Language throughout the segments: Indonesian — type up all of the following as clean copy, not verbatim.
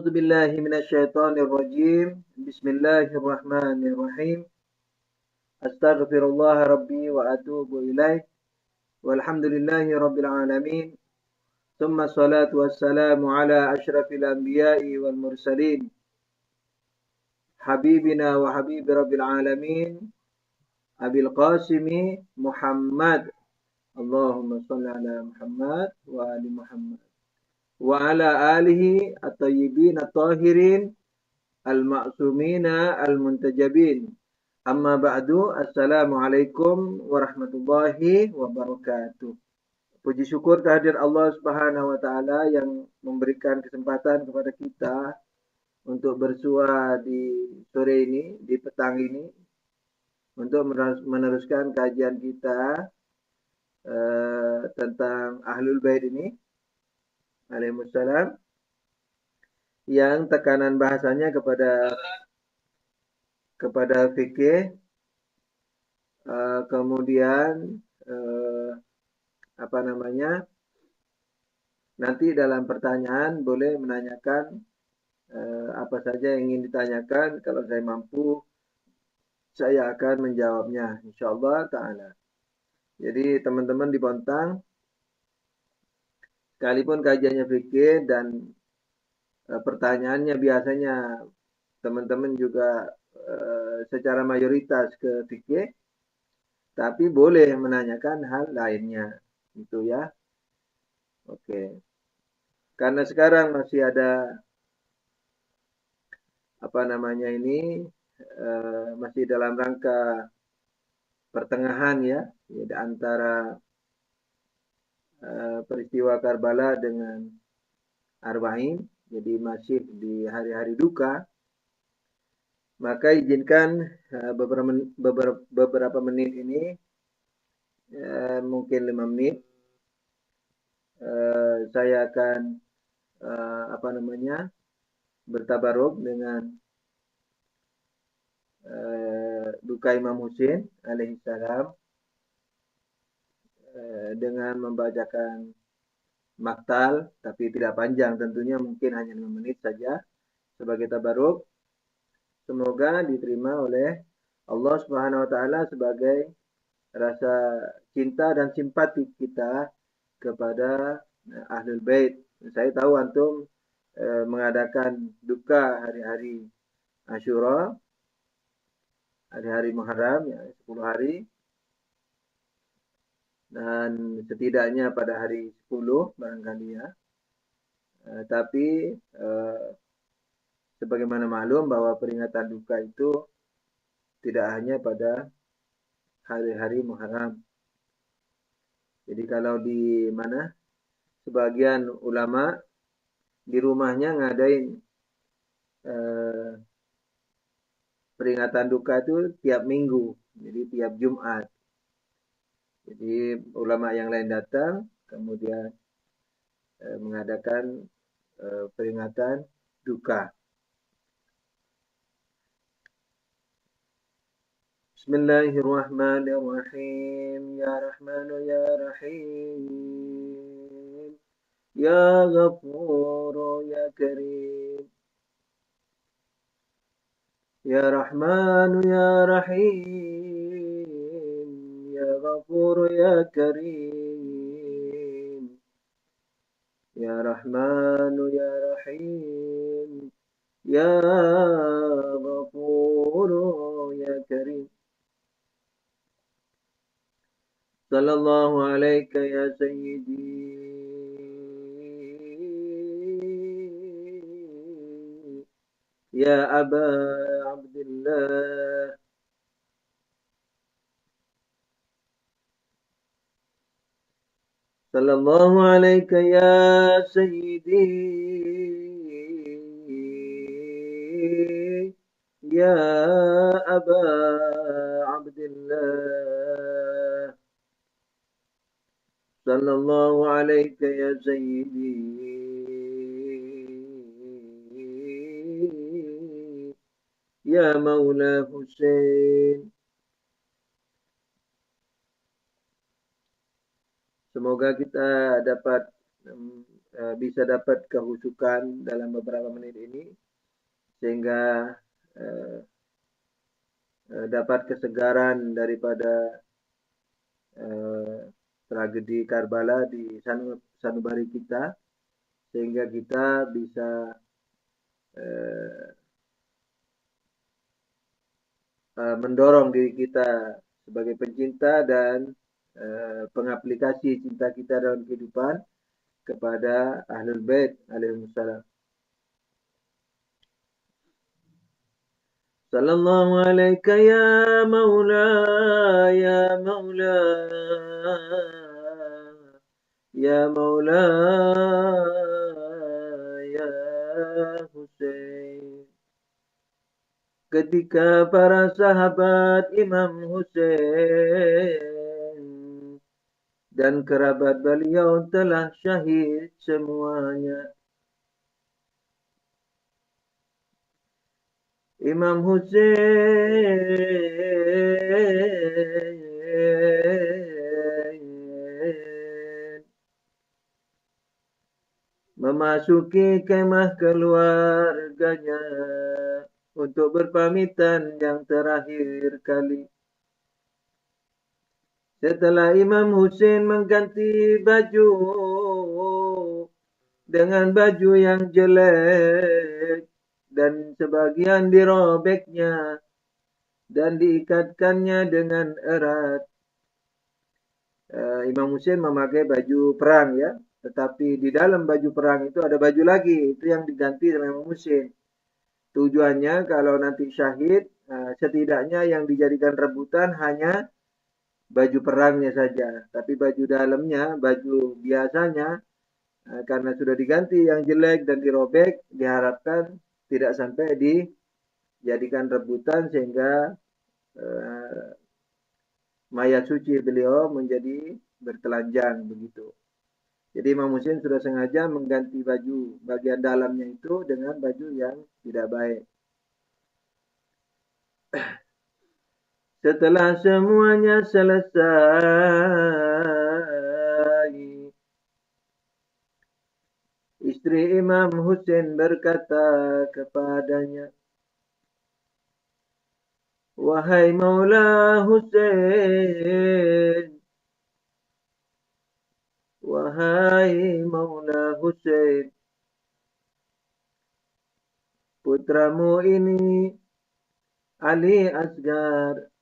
أعوذ بالله من الشيطان الرجيم. بسم الله الرحمن الرحيم. أستغفر الله ربي وأتوب إليه. والحمد لله رب العالمين. ثم الصلاة والسلام على أشرف الأنبياء والمرسلين حبيبنا وحبيب رب العالمين أبي القاسم محمد. اللهم صل على محمد وآل محمد وعلى آله الطيبين الطاهرين al-ma'sumina al-muntajabin. Amma ba'du. Assalamualaikum warahmatullahi wabarakatuh. Puji syukur kehadirat Allah Subhanahu wa taala yang memberikan kesempatan kepada kita untuk bersua di sore ini, di petang ini, untuk meneruskan kajian kita tentang Ahlul Bait ini alaihissalam, yang tekanan bahasanya kepada fikih, kemudian nanti dalam pertanyaan boleh menanyakan apa saja yang ingin ditanyakan. Kalau saya mampu, saya akan menjawabnya insyaallah ta'ala. Jadi teman-teman di Bontang, sekalipun kajiannya fikih dan pertanyaannya biasanya teman-teman juga secara mayoritas ke fikih, tapi boleh menanyakan hal lainnya, gitu ya. Oke. Karena sekarang masih ada masih dalam rangka pertengahan ya, di antara peristiwa Karbala dengan Arba'in, jadi masih di hari-hari duka. Maka izinkan beberapa menit ini, mungkin 5 menit, saya akan bertabaruk dengan duka Imam Husain alaihissalam, dengan membacakan maktal, tapi tidak panjang tentunya, mungkin hanya 5 menit saja sebagai tabaruk. Semoga diterima oleh Allah Subhanahu wa taala sebagai rasa cinta dan simpati kita kepada Ahlul Bait. Saya tahu antum mengadakan duka hari-hari Asyura, hari-hari Muharram, ya, 10 hari. Dan setidaknya pada hari 10 barangkali ya. Tapi sebagaimana maklum bahwa peringatan duka itu tidak hanya pada hari-hari Muharram. Jadi kalau di mana sebagian ulama di rumahnya ngadain peringatan duka itu tiap minggu, jadi tiap Jumat. Jadi ulama yang lain datang, kemudian mengadakan peringatan duka. Bismillahirrahmanirrahim. Ya Rahmanu ya Rahim. Ya Ghafuru ya Karim. Ya Rahmanu ya Rahim. Ya Ghafuru ya Karim. Ya Rahmanu ya Rahim. Ya Ghafuru ya Karim. Sallallahu alaika ya Sayyidi ya Aba Abdillah. Sallallahu alaika ya Sayyidi ya Aba Abdillah. Sallallahu alaika ya Sayyidi ya Maula Husain. Semoga kita dapat bisa dapat kehusukan dalam beberapa menit ini, sehingga dapat kesegaran daripada tragedi Karbala di sanubari kita, sehingga kita bisa mendorong diri kita sebagai pencinta dan pengaplikasi cinta kita dalam kehidupan kepada Ahlul Bait alaihimussalam. Sallallahu alaika ya maula ya maula ya maula ya Husain. Ketika para sahabat Imam Husain dan kerabat beliau telah syahid semuanya. Imam Husain memasuki kemah keluarganya untuk berpamitan yang terakhir kali. Setelah Imam Husain mengganti baju dengan baju yang jelek dan sebagian dirobeknya dan diikatkannya dengan erat. Imam Husain memakai baju perang ya, tetapi di dalam baju perang itu ada baju lagi, itu yang diganti oleh Imam Husain. Tujuannya kalau nanti syahid, setidaknya yang dijadikan rebutan hanya baju perangnya saja, tapi baju dalamnya, baju biasanya, karena sudah diganti yang jelek dan dirobek, diharapkan tidak sampai dijadikan rebutan sehingga mayat suci beliau menjadi bertelanjang begitu. Jadi Imam Husain sudah sengaja mengganti baju bagian dalamnya itu dengan baju yang tidak baik. Setelah semuanya selesai, istri Imam Husain berkata kepadanya, "Wahai Maula Husain, wahai Maula Husain, putramu ini Ali Asgar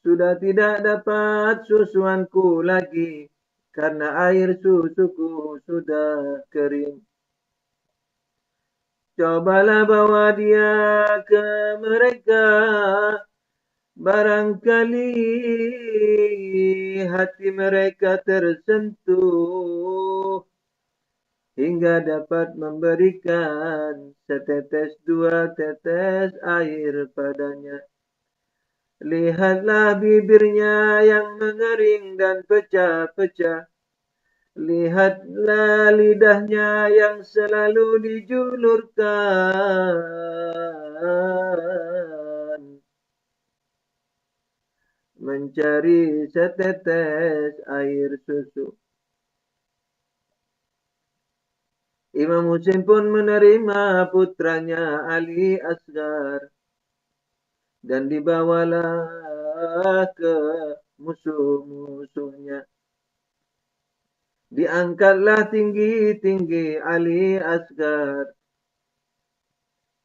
sudah tidak dapat susuanku lagi karena air susuku sudah kering. Cobalah bawa dia ke mereka, barangkali hati mereka tersentuh hingga dapat memberikan setetes dua tetes air padanya. Lihatlah bibirnya yang mengering dan pecah-pecah. Lihatlah lidahnya yang selalu dijulurkan mencari setetes air susu." Imam Husain pun menerima putranya Ali Asgar dan dibawalah ke musuh-musuhnya. Diangkatlah tinggi-tinggi Ali Asgar.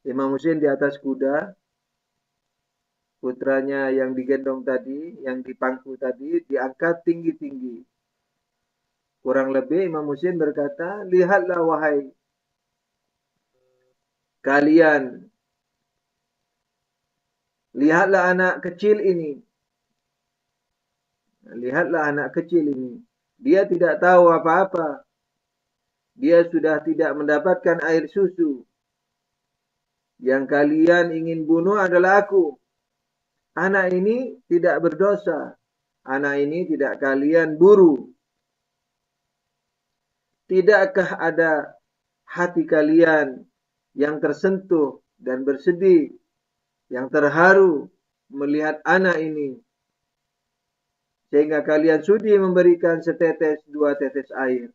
Imam Husain di atas kuda, putranya yang digendong tadi, yang dipangku tadi, diangkat tinggi-tinggi. Kurang lebih Imam Husain berkata, "Lihatlah wahai kalian, lihatlah anak kecil ini. Lihatlah anak kecil ini. Dia tidak tahu apa-apa. Dia sudah tidak mendapatkan air susu. Yang kalian ingin bunuh adalah aku. Anak ini tidak berdosa. Anak ini tidak kalian buru. Tidakkah ada hati kalian yang tersentuh dan bersedih, yang terharu melihat anak ini sehingga kalian sudi memberikan setetes dua tetes air.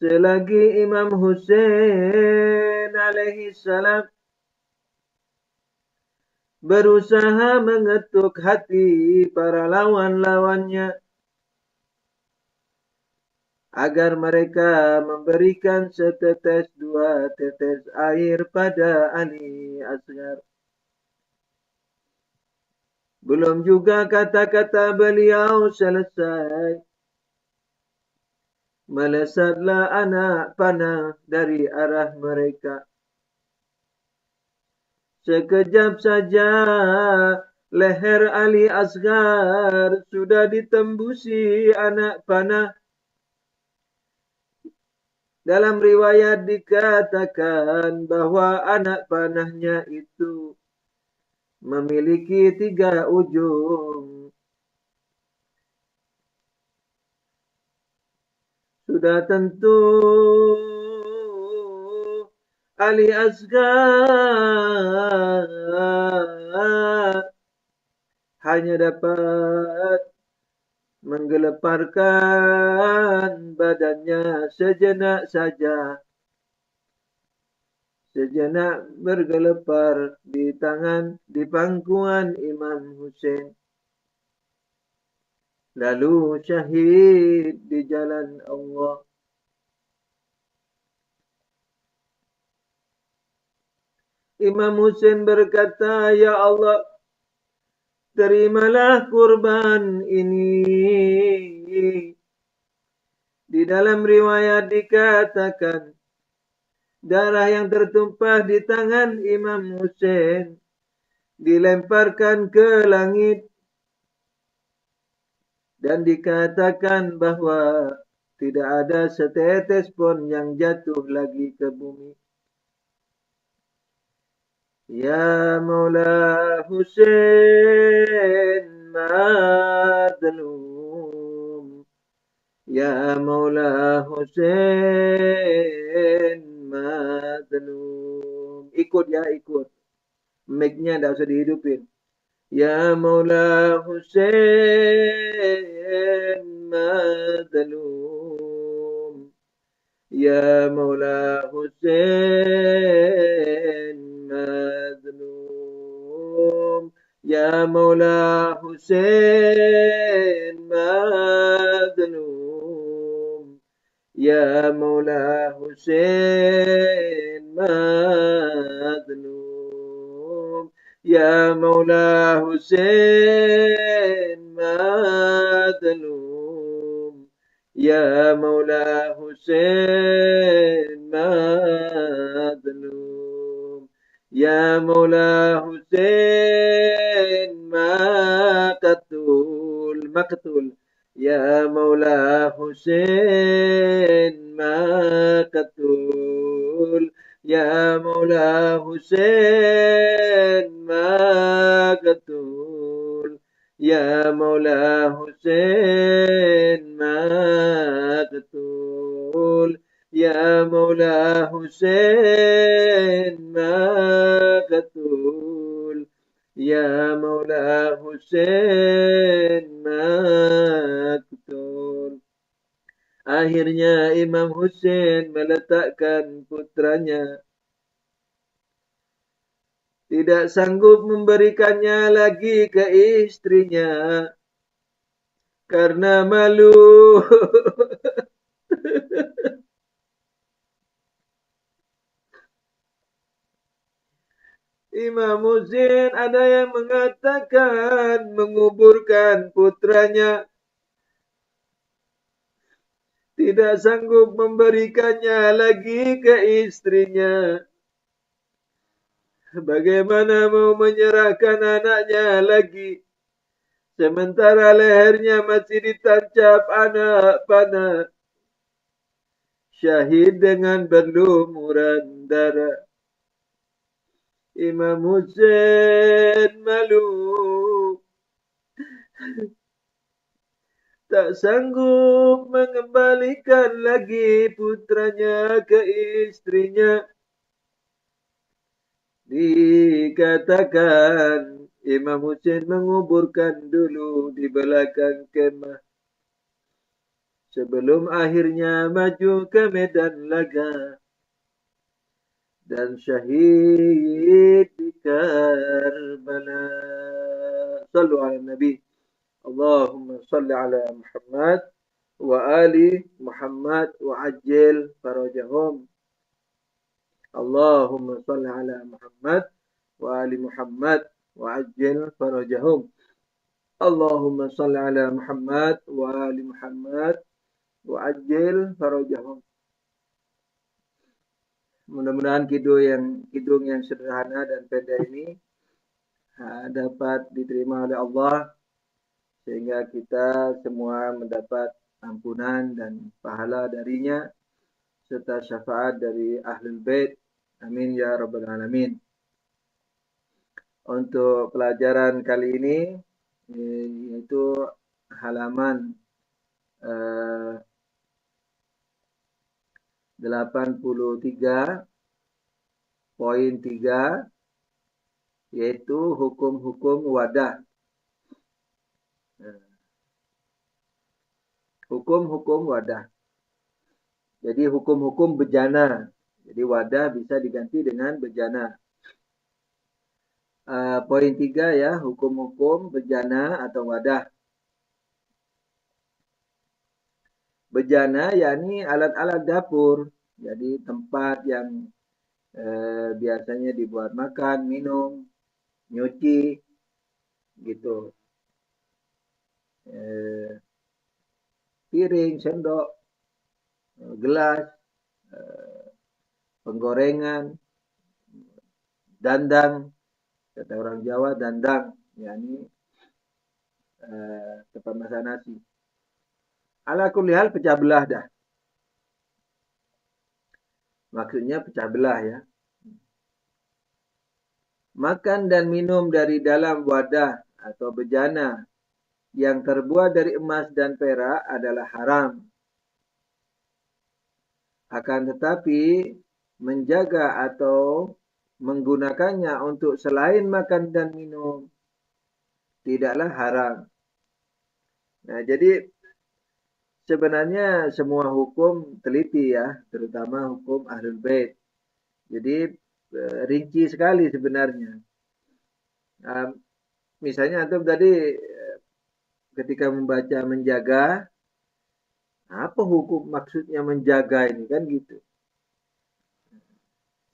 Selagi Imam Hussein alaihi salam berusaha mengetuk hati para lawan-lawannya agar mereka memberikan setetes dua tetes air pada Ali Asghar. Belum juga kata-kata beliau selesai, melesatlah anak panah dari arah mereka. Sekejap saja leher Ali Asghar sudah ditembusi anak panah. Dalam riwayat dikatakan bahwa anak panahnya itu memiliki 3 ujung. Sudah tentu Ali Asghar hanya dapat menggeleparkan badannya sejenak saja. Sejenak bergelepar di pangkuan Imam Hussein. Lalu syahid di jalan Allah. Imam Hussein berkata, "Ya Allah, terimalah kurban ini." Di dalam riwayat dikatakan, darah yang tertumpah di tangan Imam Hussein dilemparkan ke langit dan dikatakan bahwa tidak ada setetes pun yang jatuh lagi ke bumi. Ya Maula Hussein madlum. Ya Maula Hussein madlum. Ikut ya, ikut. Mic-nya tak usah dihidupin. Ya Maula Hussein madlum. Ya Maula Hussein madlum. Ya Maula Hussein madlum. Ya Maula Hussein madlum. Ya Maula Hussein madlum. Ya Maula Hussein madlum. Ya Maula Hussein maqtul. Ya Maula Hussein maqtul. Ya Maula Hussein maqtul. Ya Maula Hussein maqtul. Ya Maula Hussein maqtul. Ya Maula Hussein maqtul. Akhirnya Imam Hussein meletakkan putranya. Tidak sanggup memberikannya lagi ke istrinya karena malu. Imam Hussein ada yang mengatakan menguburkan putranya, tidak sanggup memberikannya lagi ke istrinya. Bagaimana mau menyerahkan anaknya lagi, sementara lehernya masih ditancap anak panah. Syahid dengan berlumuran darah. Imam Hussein malu, tak sanggup mengembalikan lagi putranya ke istrinya. Dikatakan Imam Hussein menguburkan dulu di belakang kemah. Sebelum akhirnya maju ke medan laga. Dan syahid di Karbala. Sallu ala Nabi. Allahumma salli ala Muhammad wa ali Muhammad wa ajil farajahum. Allahumma salli ala Muhammad wa ali Muhammad wa ajil farajahum. Allahumma salli ala Muhammad wa ali Muhammad wa ajil farajahum. Mudah-mudahan kidung yang sederhana dan pendek ini dapat diterima oleh Allah sehingga kita semua mendapat ampunan dan pahala darinya serta syafaat dari Ahlul Bait. Amin ya rabbal alamin. Untuk pelajaran kali ini yaitu halaman 83.3 yaitu hukum-hukum wadah. Hukum-hukum wadah. Jadi hukum-hukum bejana. Jadi wadah bisa diganti dengan bejana. Poin 3 ya, hukum-hukum bejana atau wadah. Bejana yakni alat-alat dapur. Jadi tempat yang biasanya dibuat makan, minum, nyuci, gitu. Piring, sendok, gelas, penggorengan, dandang, kata orang Jawa dandang, yakni tempat masak nasi. Ala kulli hal pecah belah dah. Maksudnya pecah belah ya. Makan dan minum dari dalam wadah atau bejana yang terbuat dari emas dan perak adalah haram. Akan tetapi menjaga atau menggunakannya untuk selain makan dan minum tidaklah haram. Nah, jadi sebenarnya semua hukum teliti ya, terutama hukum Ahlul Bait. Jadi rinci sekali sebenarnya. Misalnya antum tadi ketika membaca menjaga, apa hukum maksudnya menjaga ini kan gitu.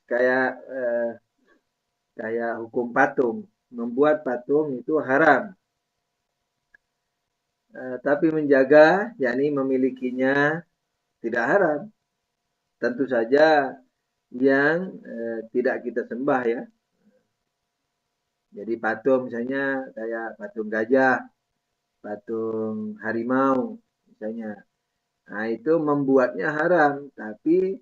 Kayak hukum patung, membuat patung itu haram. Tapi menjaga, yakni memilikinya tidak haram. Tentu saja yang tidak kita sembah ya. Jadi patung misalnya kayak patung gajah, patung harimau misalnya. Nah itu membuatnya haram, tapi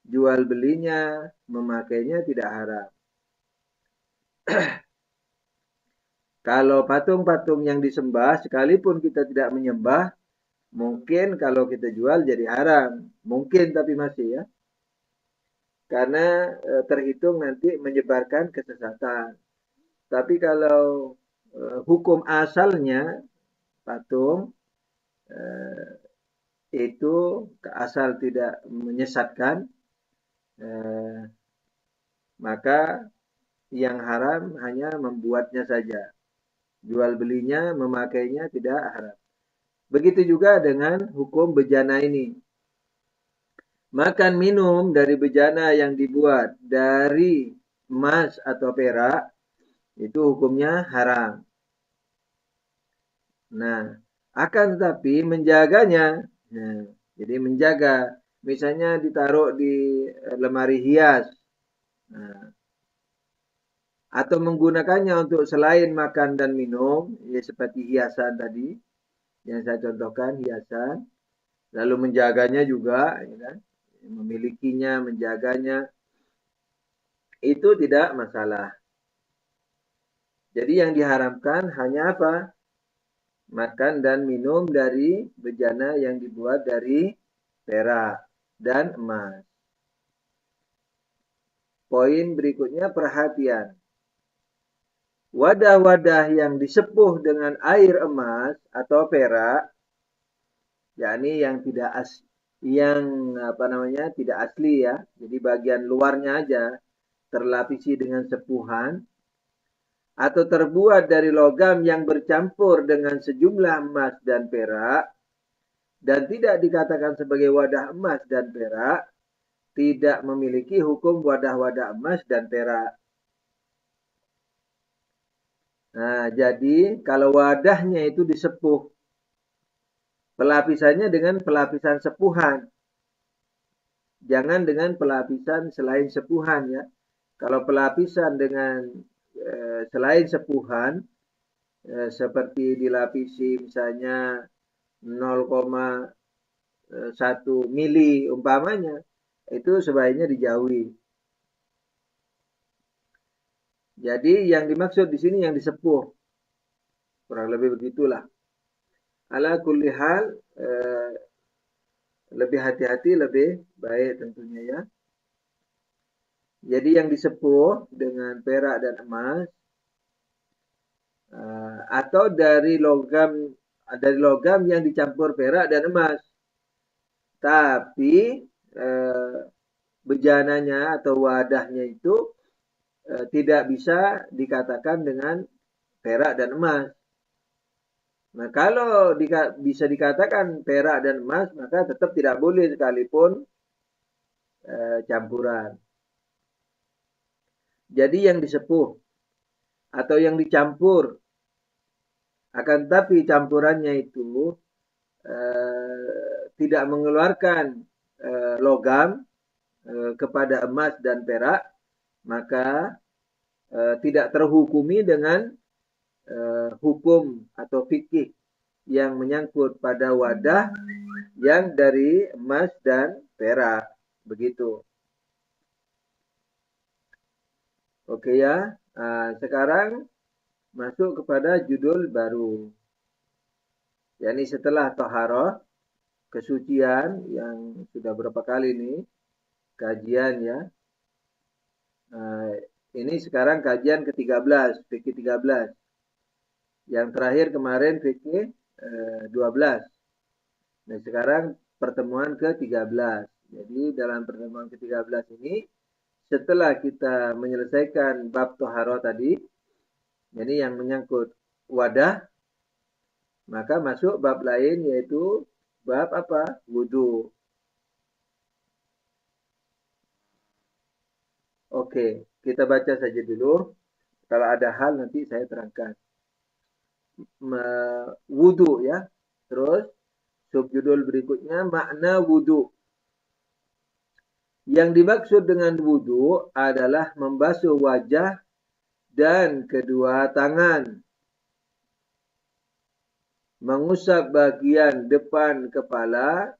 jual belinya, memakainya tidak haram. Kalau patung-patung yang disembah, sekalipun kita tidak menyembah, mungkin kalau kita jual jadi haram. Mungkin tapi masih ya. Karena terhitung nanti menyebarkan kesesatan. Tapi kalau hukum asalnya patung itu asal tidak menyesatkan, maka yang haram hanya membuatnya saja. Jual belinya, memakainya tidak haram. Begitu juga dengan hukum bejana ini. Makan minum dari bejana yang dibuat dari emas atau perak itu hukumnya haram. Nah, akan tetapi menjaganya, nah, jadi menjaga, misalnya ditaruh di lemari hias, nah, atau menggunakannya untuk selain makan dan minum, ya seperti hiasan tadi, yang saya contohkan hiasan, lalu menjaganya juga, ya kan? Memilikinya, menjaganya, itu tidak masalah. Jadi yang diharamkan hanya apa? Makan dan minum dari bejana yang dibuat dari perak dan emas. Poin berikutnya perhatian. wadah-wadah yang disepuh dengan air emas atau perak, yakni yang tidak asli ya, jadi bagian luarnya aja terlapisi dengan sepuhan, atau terbuat dari logam yang bercampur dengan sejumlah emas dan perak, dan tidak dikatakan sebagai wadah emas dan perak, tidak memiliki hukum wadah-wadah emas dan perak. Nah, jadi kalau wadahnya itu disepuh, pelapisannya dengan pelapisan sepuhan, jangan dengan pelapisan selain sepuhan ya. Kalau pelapisan dengan selain sepuhan, seperti dilapisi misalnya 0,1 mili umpamanya, itu sebaiknya dijauhi. Jadi yang dimaksud di sini yang disepuh, kurang lebih begitulah. Ala kulli hal, lebih hati-hati, lebih baik tentunya ya. Jadi yang disepuh dengan perak dan emas, atau dari logam yang dicampur perak dan emas, tapi bejananya atau wadahnya itu tidak bisa dikatakan dengan perak dan emas. Nah, kalau bisa dikatakan perak dan emas, maka tetap tidak boleh sekalipun campuran. Jadi yang disepuh atau yang dicampur, akan tapi campurannya itu tidak mengeluarkan logam kepada emas dan perak, maka tidak terhukumi dengan hukum atau fikih yang menyangkut pada wadah yang dari emas dan perak. Begitu. Oke ya. Sekarang masuk kepada judul baru. yakni setelah taharah, kesucian yang sudah berapa kali nih kajian ya. Ini sekarang kajian ke-13, fikih 13. Yang terakhir kemarin fikih 12. Nah, sekarang pertemuan ke-13. Jadi dalam pertemuan ke-13 ini, setelah kita menyelesaikan bab taharah tadi, jadi yang menyangkut wadah, maka masuk bab lain yaitu bab apa? Wudu. Oke, kita baca saja dulu. Kalau ada hal nanti saya terangkan. Wudu ya. Terus subjudul berikutnya makna wudu. Yang dimaksud dengan wudu adalah membasuh wajah dan kedua tangan, mengusap bagian depan kepala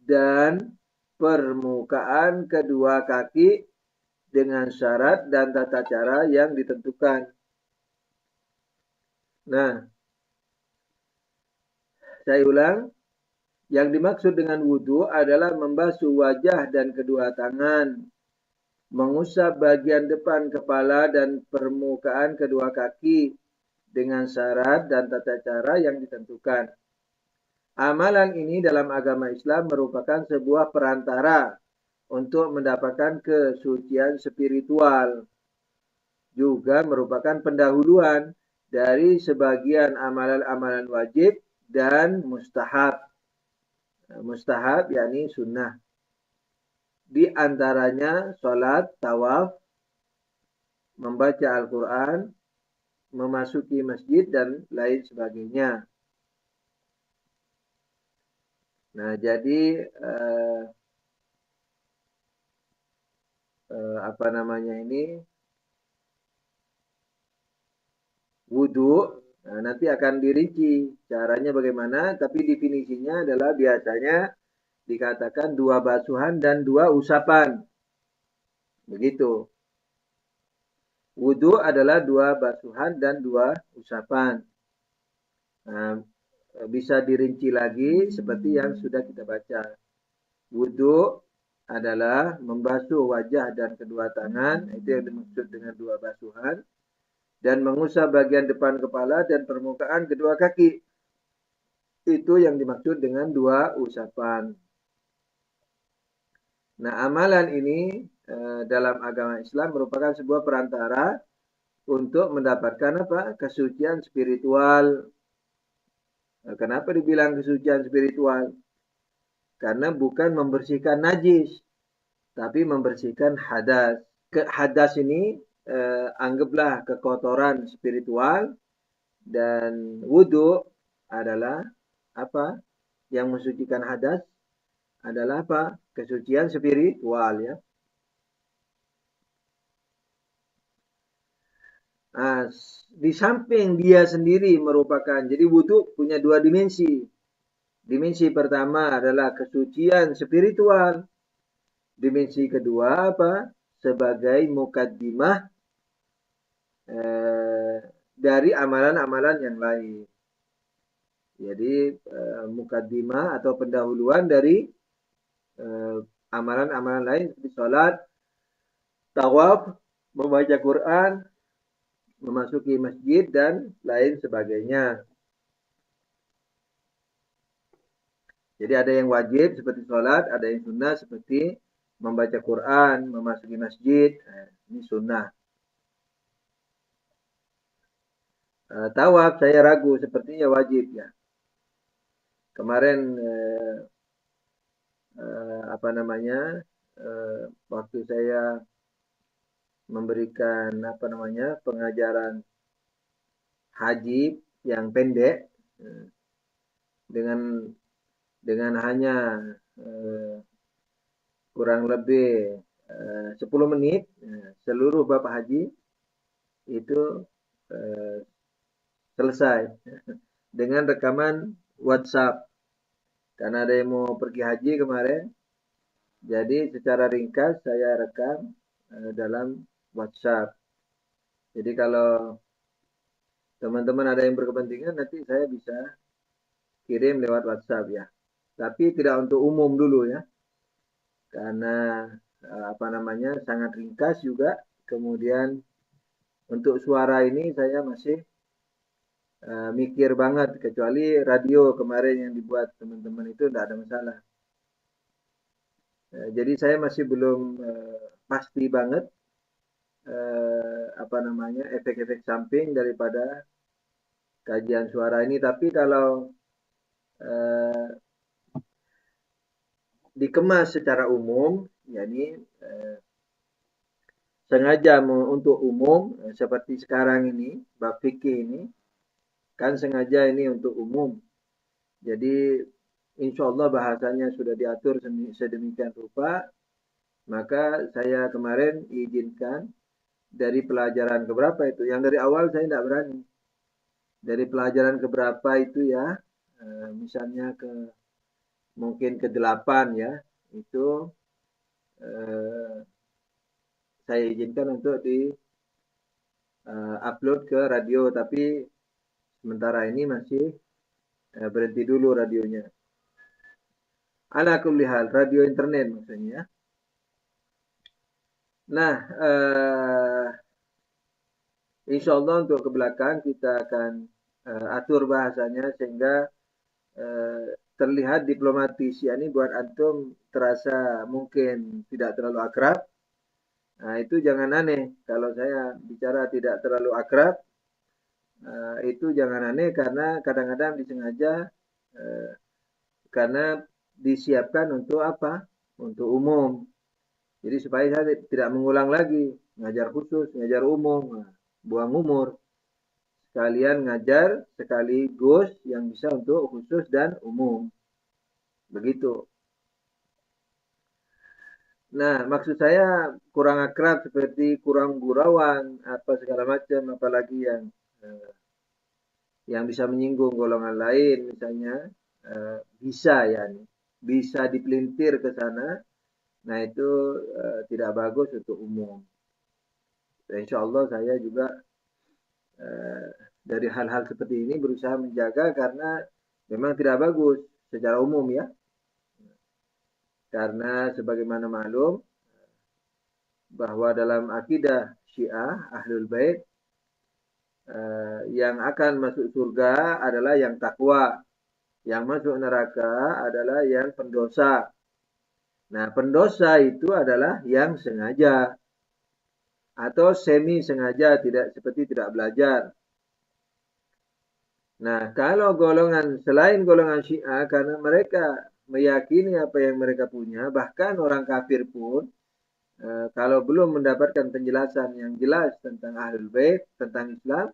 dan permukaan kedua kaki dengan syarat dan tata cara yang ditentukan. Nah, saya ulang. Yang dimaksud dengan wudu adalah membasuh wajah dan kedua tangan, mengusap bagian depan kepala dan permukaan kedua kaki dengan syarat dan tata cara yang ditentukan. Amalan ini dalam agama Islam merupakan sebuah perantara untuk mendapatkan kesucian spiritual. Juga merupakan pendahuluan dari sebagian amalan-amalan wajib dan mustahab. Mustahab yakni sunnah. Di antaranya sholat, tawaf, membaca Al-Quran, memasuki masjid, dan lain sebagainya. Nah, jadi apa namanya ini, wudu, nanti akan dirinci caranya bagaimana, tapi definisinya adalah biasanya dikatakan 2 basuhan dan 2 usapan. Begitu. Wudu adalah 2 basuhan dan 2 usapan. Nah, bisa dirinci lagi seperti yang sudah kita baca. Wudu adalah membasuh wajah dan kedua tangan, itu yang dimaksud dengan 2 basuhan, dan mengusap bagian depan kepala dan permukaan kedua kaki. Itu yang dimaksud dengan 2 usapan. Nah, amalan ini dalam agama Islam merupakan sebuah perantara untuk mendapatkan apa? Kesucian spiritual. Kenapa dibilang kesucian spiritual? Karena bukan membersihkan najis, tapi membersihkan hadas. Hadas ini anggaplah kekotoran spiritual, dan wudhu adalah apa? Yang mensucikan hadas adalah apa? Kesucian spiritual ya. Nah, di samping dia sendiri merupakan, jadi wudhu punya 2 dimensi. Dimensi pertama adalah kesucian spiritual. Dimensi kedua apa? Sebagai mukaddimah dari amalan-amalan yang lain. Jadi mukaddimah atau pendahuluan dari amalan-amalan lain seperti sholat, tawaf, membaca Quran, memasuki masjid dan lain sebagainya. Jadi ada yang wajib seperti sholat, ada yang sunnah seperti membaca Quran, memasuki masjid. Ini sunnah. Tawaf saya ragu, sepertinya wajib ya. Kemarin apa namanya, waktu saya memberikan apa namanya pengajaran haji yang pendek, dengan hanya kurang lebih 10 menit, seluruh Bapak Haji itu selesai dengan rekaman WhatsApp. Karena ada yang mau pergi haji kemarin, jadi secara ringkas saya rekam dalam WhatsApp. Jadi kalau teman-teman ada yang berkepentingan, nanti saya bisa kirim lewat WhatsApp ya. Tapi tidak untuk umum dulu ya, karena apa namanya sangat ringkas juga. Kemudian untuk suara ini saya masih mikir banget, kecuali radio kemarin yang dibuat teman-teman itu tidak ada masalah. Jadi saya masih belum pasti banget apa namanya efek-efek samping daripada kajian suara ini. Tapi kalau dikemas secara umum, yakni sengaja untuk umum, seperti sekarang ini, bab fikih ini, kan sengaja ini untuk umum. Jadi insya Allah bahasanya sudah diatur sedemikian rupa, maka saya kemarin izinkan dari pelajaran keberapa itu. Yang dari awal saya tidak berani. Dari pelajaran keberapa itu ya, misalnya mungkin ke-8 ya, itu saya izinkan untuk di upload ke radio, tapi sementara ini masih berhenti dulu radionya. Ala kulli hal, radio internet maksudnya. Nah, insya Allah untuk ke belakang kita akan atur bahasanya sehingga terlihat diplomatis. Ya, ini buat antum terasa mungkin tidak terlalu akrab. Nah, itu jangan aneh. Kalau saya bicara tidak terlalu akrab, itu jangan aneh karena kadang-kadang disengaja, karena disiapkan untuk apa? Untuk umum. Jadi supaya saya tidak mengulang lagi, ngajar khusus, ngajar umum, buang umur. Sekalian ngajar sekaligus yang bisa untuk khusus dan umum. Begitu. Nah, maksud saya kurang akrab seperti kurang gurauan, apa segala macam, apalagi yang bisa menyinggung golongan lain, misalnya bisa ya, bisa dipelintir ke sana. Nah, itu tidak bagus untuk umum. Insya Allah saya juga dari hal-hal seperti ini berusaha menjaga, karena memang tidak bagus secara umum ya. Karena sebagaimana maklum bahwa dalam akidah Syiah Ahlul Bait yang akan masuk surga adalah yang takwa, yang masuk neraka adalah yang pendosa. Nah, pendosa itu adalah yang sengaja atau semi sengaja, tidak seperti tidak belajar. Nah, kalau golongan selain golongan Syiah, karena mereka meyakini apa yang mereka punya, bahkan orang kafir pun kalau belum mendapatkan penjelasan yang jelas tentang Ahlul Bait, tentang Islam,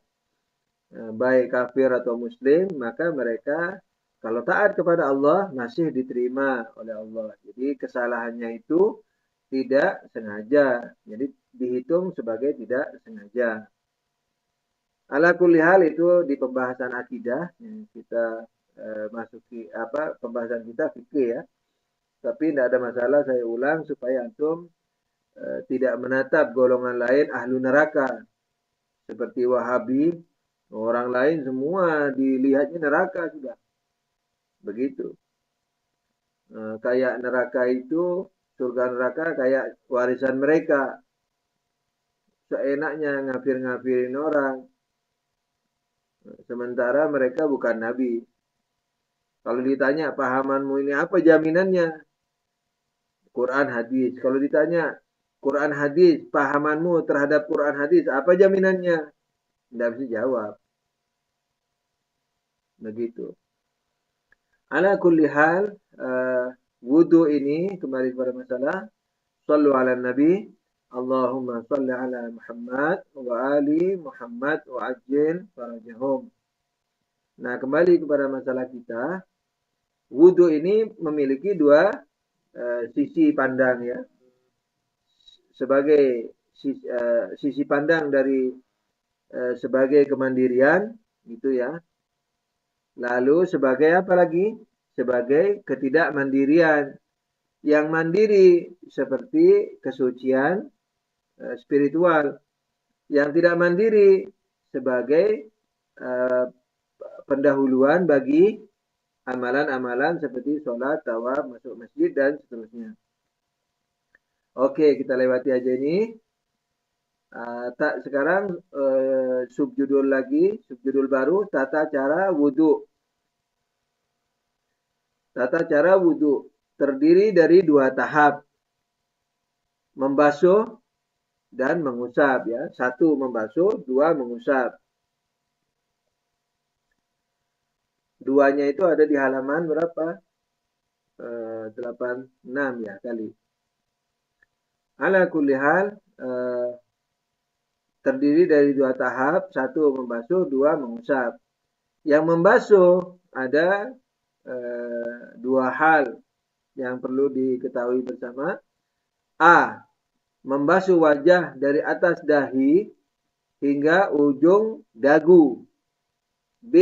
baik kafir atau muslim, maka mereka kalau taat kepada Allah masih diterima oleh Allah. Jadi kesalahannya itu tidak sengaja. Jadi dihitung sebagai tidak sengaja. Ala kulli hal itu di pembahasan akidah yang kita masuki pembahasan kita fikih ya. Tapi tidak ada masalah saya ulang supaya antum tidak menatap golongan lain ahlu neraka seperti Wahabi, orang lain semua dilihatnya neraka sudah. Begitu. Kayak neraka itu, surga neraka kayak warisan mereka. Seenaknya ngafir-ngafirin orang. Sementara mereka bukan nabi. Kalau ditanya pahamanmu ini apa jaminannya? Quran hadis. Kalau ditanya Quran hadis, pahamanmu terhadap Quran hadis apa jaminannya? Tidak bisa jawab. Begitu. Ala kulli hal, wudu ini kembali kepada masalah sallu ala nabi, Allahumma salli ala Muhammad wa ali Muhammad wa ajil farajahum. Nah, kembali kepada masalah kita, wudu ini memiliki dua sisi pandang ya. Sebagai sisi pandang dari sebagai kemandirian gitu ya. Lalu sebagai apa lagi? Sebagai ketidakmandirian. Yang mandiri seperti kesucian spiritual. Yang tidak mandiri sebagai pendahuluan bagi amalan-amalan seperti sholat, tawaf, masuk masjid, dan seterusnya. Oke, kita lewati aja ini. Sekarang subjudul baru, tata cara wudhu. Tata cara wudhu terdiri dari dua tahap, membasuh dan mengusap ya. Satu membasuh, dua mengusap. Duanya itu ada di halaman berapa? 86 ya kali. Ala kulli hal, terdiri dari dua tahap, satu membasuh, dua mengusap. Yang membasuh ada dua hal yang perlu diketahui bersama. A. Membasuh wajah dari atas dahi hingga ujung dagu. B.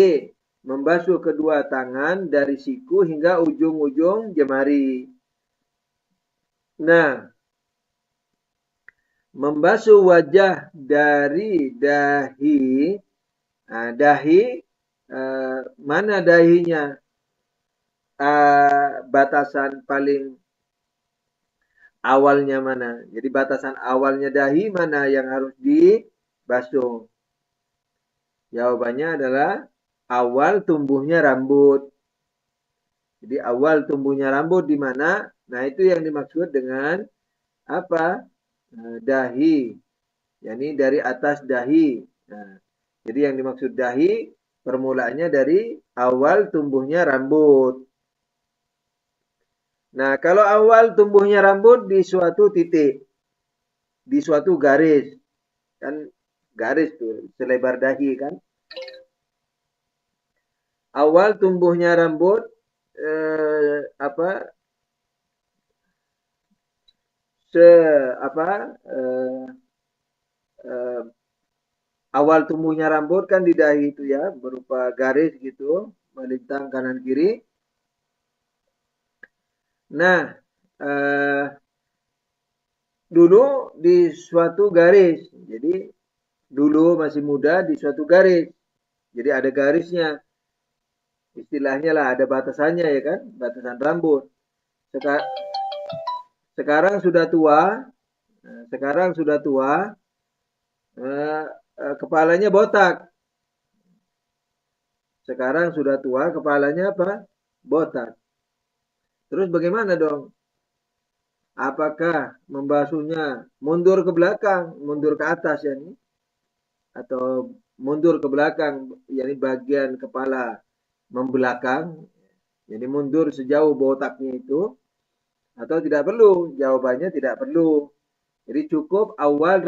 Membasuh kedua tangan dari siku hingga ujung-ujung jemari. Nah, membasuh wajah dari dahi. Nah, dahi, mana dahinya? Batasan paling awalnya mana? Jadi batasan awalnya dahi mana yang harus dibasuh? Jawabannya adalah awal tumbuhnya rambut. Jadi awal tumbuhnya rambut di mana? Nah, itu yang dimaksud dengan apa? Dahi. Yani dari atas dahi. Nah, jadi yang dimaksud dahi permulaannya dari awal tumbuhnya rambut. Nah, kalau awal tumbuhnya rambut di suatu titik, di suatu garis, kan garis tuh selebar dahi kan. Awal tumbuhnya rambut awal tumbuhnya rambut kan di dahi itu ya, berupa garis gitu, melintang kanan kiri. Nah, dulu di suatu garis. Jadi dulu masih muda di suatu garis. Jadi ada garisnya. Istilahnya lah ada batasannya ya kan, batasan rambut. Sekarang sudah tua, kepalanya botak. Sekarang sudah tua, kepalanya apa? Botak. Terus bagaimana dong? Apakah membasuhnya mundur ke belakang, mundur ke atas ya nih? Atau mundur ke belakang, yakni bagian kepala membelakang, jadi mundur sejauh botaknya itu, atau tidak perlu? Jawabannya tidak perlu. Jadi cukup awal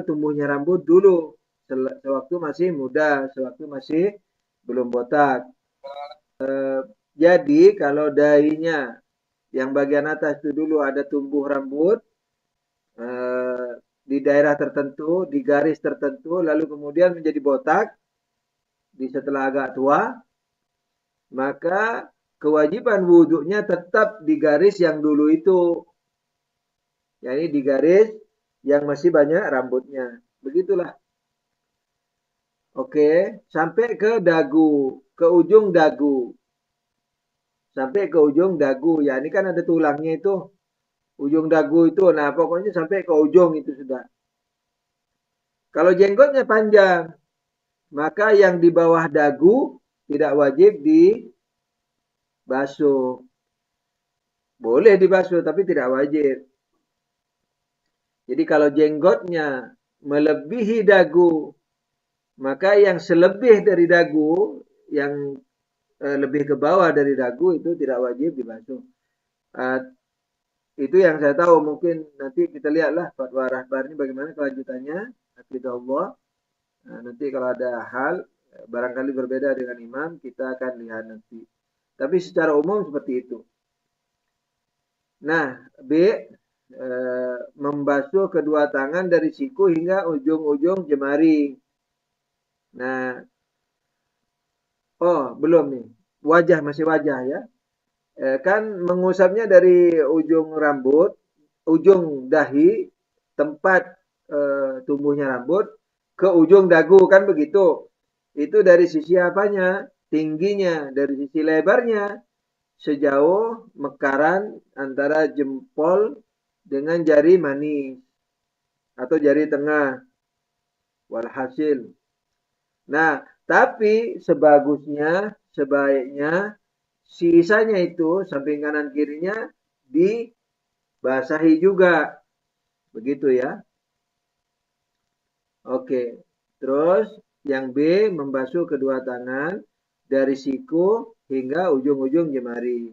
tumbuhnya rambut dulu, sewaktu masih muda, sewaktu masih belum botak. Jadi kalau dahinya yang bagian atas itu dulu ada tumbuh rambut di daerah tertentu, di garis tertentu, lalu kemudian menjadi botak di setelah agak tua, maka kewajiban wudhunya tetap di garis yang dulu itu, yakni di garis yang masih banyak rambutnya. Begitulah. Oke, sampai ke dagu, ke ujung dagu. Sampai ke ujung dagu. Ya, ini kan ada tulangnya itu. Ujung dagu itu. Nah, pokoknya sampai ke ujung itu sudah. Kalau jenggotnya panjang, maka yang di bawah dagu tidak wajib dibasuh. Boleh dibasuh, tapi tidak wajib. Jadi kalau jenggotnya melebihi dagu, maka yang selebih dari dagu, yang lebih ke bawah dari dagu itu tidak wajib dibasuh. Itu yang saya tahu, mungkin nanti kita lihatlah fatwa Rahbar ini bagaimana kelanjutannya. Hafizahullah. Nanti kalau ada hal barangkali berbeda dengan imam, kita akan lihat nanti. Tapi secara umum seperti itu. Nah, B, membasuh kedua tangan dari siku hingga ujung-ujung jemari. Nah, oh belum nih, wajah masih wajah ya. Kan mengusapnya dari ujung rambut, ujung dahi, tempat tumbuhnya rambut, ke ujung dagu kan begitu. Itu dari sisi apanya? Tingginya, dari sisi lebarnya, sejauh mekaran antara jempol dengan jari manis atau jari tengah. Walhasil. Nah, tapi sebaiknya sisanya itu samping kanan kirinya dibasahi juga. Begitu ya. Oke. Terus yang B, membasuh kedua tangan dari siku hingga ujung-ujung jemari.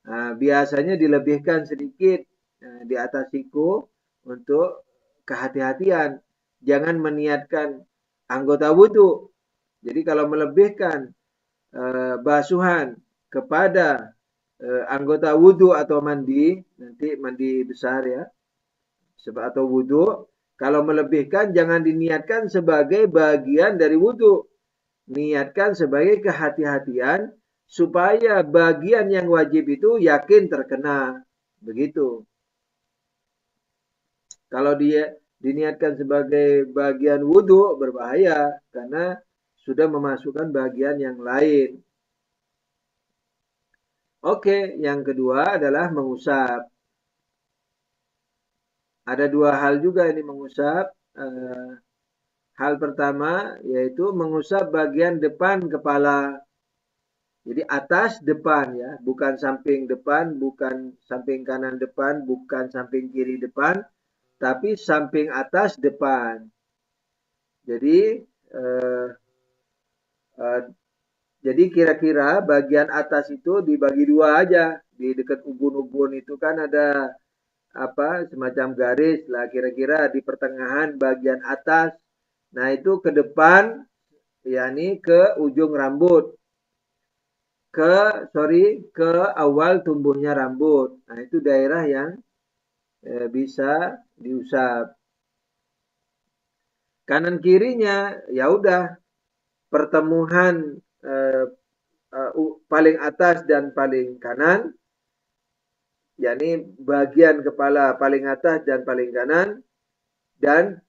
Nah, biasanya dilebihkan sedikit di atas siku untuk kehati-hatian. Jangan meniatkan anggota wudhu. Jadi kalau melebihkan basuhan kepada anggota wudhu atau mandi, nanti mandi besar ya, atau wudhu, kalau melebihkan jangan diniatkan sebagai bagian dari wudhu. Niatkan sebagai kehati-hatian supaya bagian yang wajib itu yakin terkena. Begitu. Kalau dia diniatkan sebagai bagian wudhu berbahaya karena sudah memasukkan bagian yang lain. Oke, yang kedua adalah mengusap. Ada dua hal juga ini mengusap. Hal pertama yaitu mengusap bagian depan kepala. Jadi atas depan ya, bukan samping depan, bukan samping kanan depan, bukan samping kiri depan, tapi samping atas depan. Jadi eh, eh, jadi kira-kira bagian atas itu dibagi dua aja. Di dekat ubun-ubun itu kan ada apa semacam garis lah kira-kira di pertengahan bagian atas. Nah, itu ke depan yakni ke ujung rambut. Ke awal tumbuhnya rambut. Nah, itu daerah yang bisa diusap. Kanan kirinya ya udah pertemuan paling atas dan paling kanan, yakni bagian kepala paling atas dan paling kanan, dan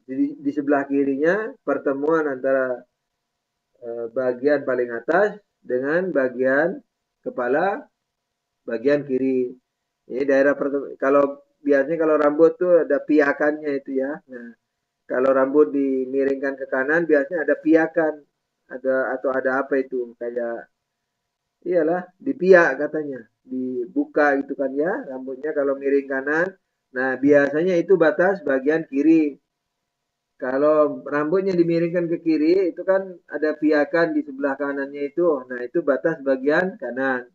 di sebelah kirinya pertemuan antara bagian paling atas dengan bagian kepala bagian kiri. Ini daerah kalau biasanya kalau rambut tuh ada piakannya itu ya. Nah, kalau rambut dimiringkan ke kanan biasanya ada piakan atau ada apa itu kayak iyalah dipiak katanya, dibuka gitu kan ya rambutnya kalau miring kanan. Nah, biasanya itu batas bagian kiri. Kalau rambutnya dimiringkan ke kiri, itu kan ada piakan di sebelah kanannya itu. Nah, itu batas bagian kanan.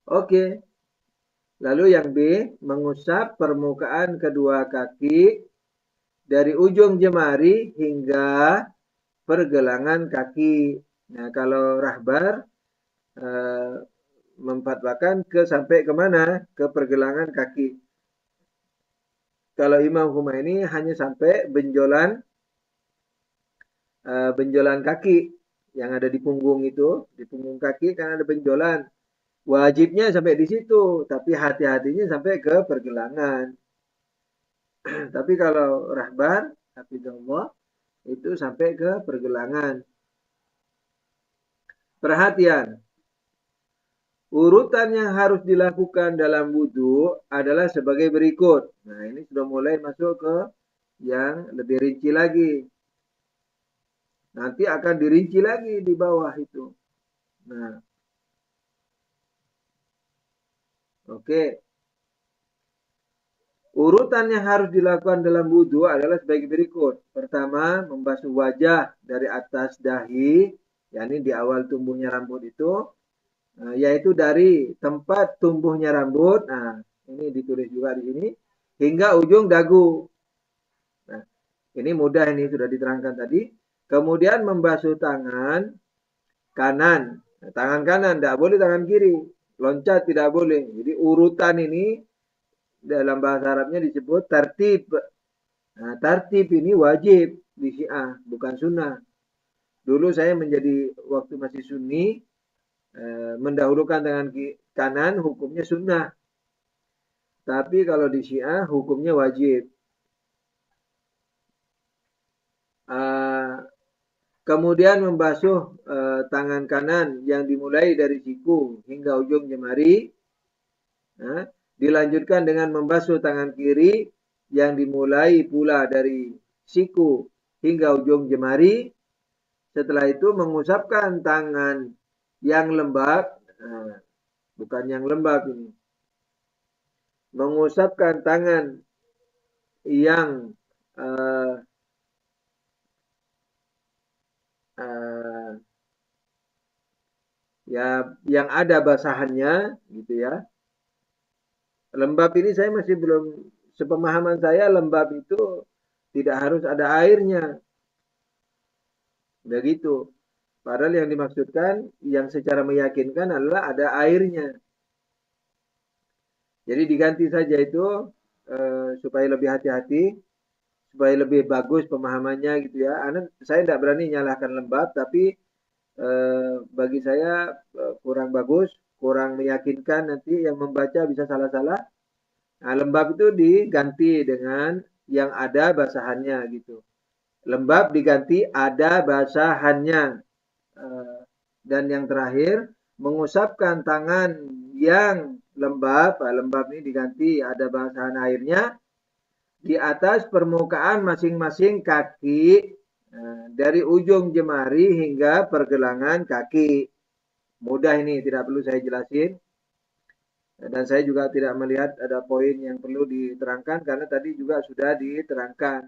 Oke. Lalu yang B, mengusap permukaan kedua kaki dari ujung jemari hingga pergelangan kaki. Nah, kalau rahbar eh, memfatwakan ke sampai kemana? Ke pergelangan kaki. Kalau Imam Humaini hanya sampai benjolan kaki yang ada di punggung itu, di punggung kaki kan ada benjolan. Wajibnya sampai di situ, tapi hati-hatinya sampai ke pergelangan. Tapi kalau rahbar, hafizahullah, itu sampai ke pergelangan. Perhatian, urutan yang harus dilakukan dalam wudhu adalah sebagai berikut. Nah, ini sudah mulai masuk ke yang lebih rinci lagi. Nanti akan dirinci lagi di bawah itu. Nah, oke. Urutan yang harus dilakukan dalam wudhu adalah sebagai berikut. Pertama, membasuh wajah dari atas dahi, yakni di awal tumbuhnya rambut itu, yaitu dari tempat tumbuhnya rambut. Nah, ini ditulis juga di sini, hingga ujung dagu. Nah, ini mudah, ini sudah diterangkan tadi. Kemudian membasuh tangan kanan. Nah, tangan kanan, tidak boleh tangan kiri. Loncat tidak boleh. Jadi urutan ini dalam bahasa Arabnya disebut tertib. Nah, tertib ini wajib di Syiah, bukan sunnah. Dulu saya menjadi waktu masih sunni, mendahulukan tangan kanan hukumnya sunnah. Tapi kalau di Syiah hukumnya wajib. Kemudian membasuh tangan kanan yang dimulai dari siku hingga ujung jemari. Nah, dilanjutkan dengan membasuh tangan kiri yang dimulai pula dari siku hingga ujung jemari. Setelah itu mengusapkan tangan yang lembab, nah, bukan yang lembab ini. Mengusapkan tangan yang uh, uh, ya yang ada basahannya gitu ya. Lembab ini saya masih belum, sepemahaman saya lembab itu tidak harus ada airnya. Begitu. Padahal yang dimaksudkan yang secara meyakinkan adalah ada airnya. Jadi diganti saja itu supaya lebih hati-hati, supaya lebih bagus pemahamannya gitu ya. Saya tidak berani nyalahkan lembab, tapi bagi saya kurang bagus, kurang meyakinkan, nanti yang membaca bisa salah-salah. Nah, lembab itu diganti dengan yang ada basahannya gitu. Lembab diganti ada basahannya. Dan yang terakhir, mengusapkan tangan yang lembab. Lembab ini diganti ada basahan airnya di atas permukaan masing-masing kaki, dari ujung jemari hingga pergelangan kaki. Mudah ini, tidak perlu saya jelasin. Dan saya juga tidak melihat ada poin yang perlu diterangkan karena tadi juga sudah diterangkan.